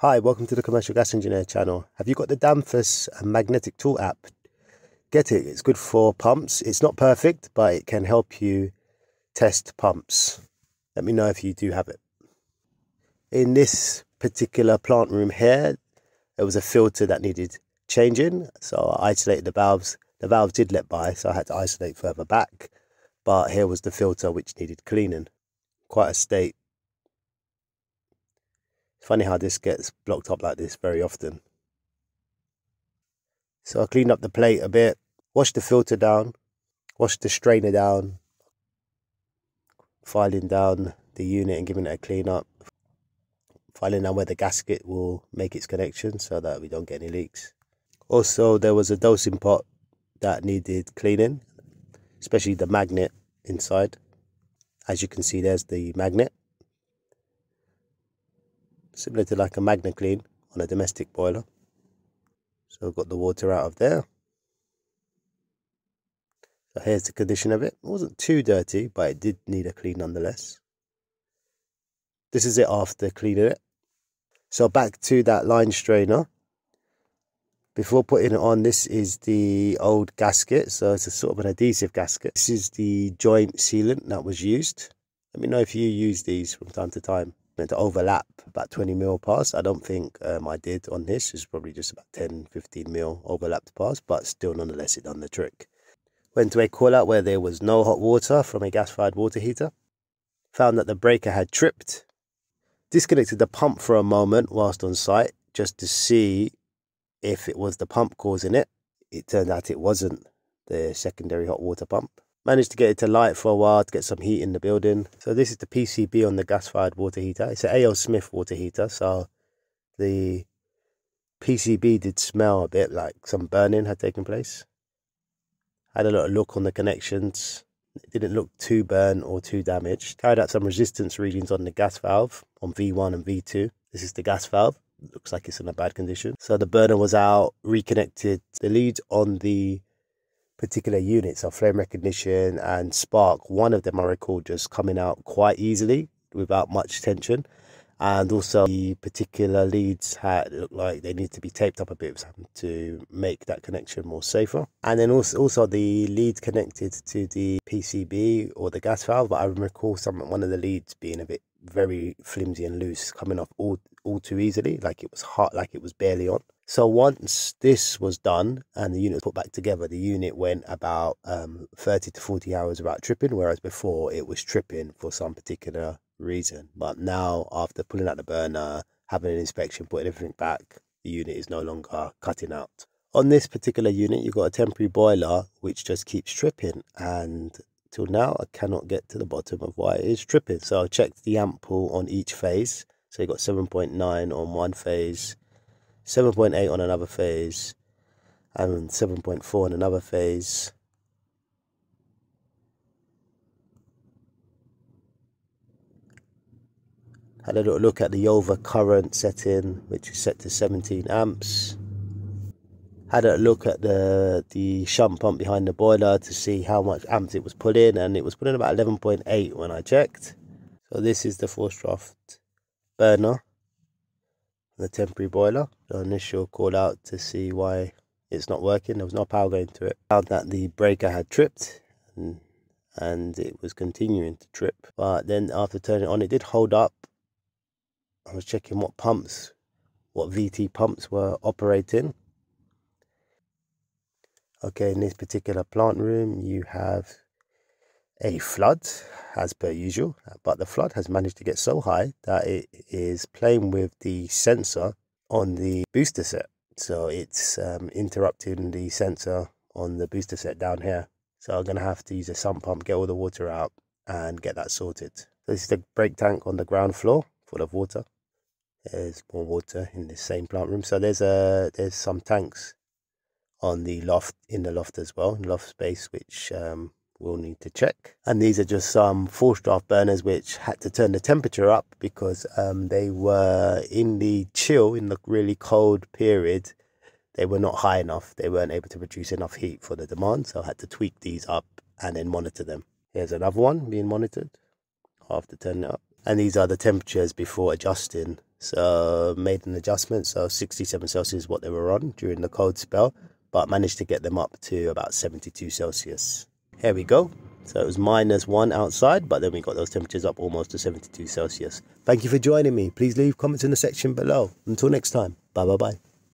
Hi, welcome to the Commercial Gas Engineer channel. Have you got the Danfoss magnetic tool app? Get it, it's good for pumps. It's not perfect, but it can help you test pumps. Let me know if you do have it. In this particular plant room here, there was a filter that needed changing. So I isolated the valves. The valves did let by, so I had to isolate further back. But here was the filter which needed cleaning. Quite a state. Funny how this gets blocked up like this very often. So I cleaned up the plate a bit, washed the filter down, washed the strainer down, filing down the unit and giving it a clean up, filing down where the gasket will make its connection so that we don't get any leaks. Also, there was a dosing pot that needed cleaning, especially the magnet inside. As you can see, there's the magnet. Similar to like a magnet clean on a domestic boiler. So I've got the water out of there. So here's the condition of it. It wasn't too dirty, but it did need a clean nonetheless. This is it after cleaning it. So back to that line strainer. Before putting it on, this is the old gasket. So it's a sort of an adhesive gasket. This is the joint sealant that was used. Let me know if you use these from time to time. Meant to overlap about 20 mil pass. I don't think I did on this. It's probably just about 10-15 mil overlapped pass, but still nonetheless it done the trick. Went to a call out where there was no hot water from a gas-fired water heater. Found that the breaker had tripped. Disconnected the pump for a moment whilst on site just to see if it was the pump causing it. It turned out it wasn't the secondary hot water pump. Managed to get it to light for a while to get some heat in the building. So this is the PCB on the gas-fired water heater. It's an A.O. Smith water heater, so the PCB did smell a bit like some burning had taken place. Had a little look on the connections. It didn't look too burnt or too damaged. Carried out some resistance readings on the gas valve on V1 and V2. This is the gas valve. Looks like it's in a bad condition. So the burner was out, reconnected. The leads on the particular units are flame recognition and spark. One of them I recall just coming out quite easily without much tension. And also the particular leads looked like they need to be taped up a bit to make that connection more safer. And then also the lead connected to the PCB or the gas valve, but I recall one of the leads being a bit very flimsy and loose, coming off all too easily, like it was hot, like it was barely on. So once this was done and the unit was put back together, the unit went about 30 to 40 hours without tripping, whereas before it was tripping for some particular reason. But now, after pulling out the burner, having an inspection, putting everything back, the unit is no longer cutting out. On this particular unit, you've got a temporary boiler which just keeps tripping, and till now I cannot get to the bottom of why it is tripping. So I checked the amp pool on each phase. So you got 7.9 on one phase, 7.8 on another phase, and 7.4 on another phase. Had a little look at the over current setting, which is set to 17 amps. Had a look at the shunt pump behind the boiler to see how much amps it was pulling, and it was pulling about 11.8 when I checked. So this is the forced draft burner, the temporary boiler. The initial call out to see why it's not working. There was no power going to it. Found that the breaker had tripped and it was continuing to trip. But then after turning it on, it did hold up. I was checking what VT pumps were operating. Okay, in this particular plant room, you have a flood, as per usual, but the flood has managed to get so high that it is playing with the sensor on the booster set. So it's interrupting the sensor on the booster set down here. So I'm going to have to use a sump pump, get all the water out and get that sorted. So this is the brake tank on the ground floor, full of water. There's more water in this same plant room. So there's some tanks on the loft, in the loft as well, loft space, which we'll need to check. And these are just some forced draft burners which had to turn the temperature up because they were in the chill, in the really cold period. They were not high enough. They weren't able to produce enough heat for the demand, so I had to tweak these up and then monitor them. Here's another one being monitored after turning it up. And these are the temperatures before adjusting So made an adjustment. So 67 Celsius is what they were on during the cold spell, but managed to get them up to about 72 Celsius. Here we go. So it was -1 outside, but then we got those temperatures up almost to 72 Celsius. Thank you for joining me. Please leave comments in the section below. Until next time. Bye bye bye.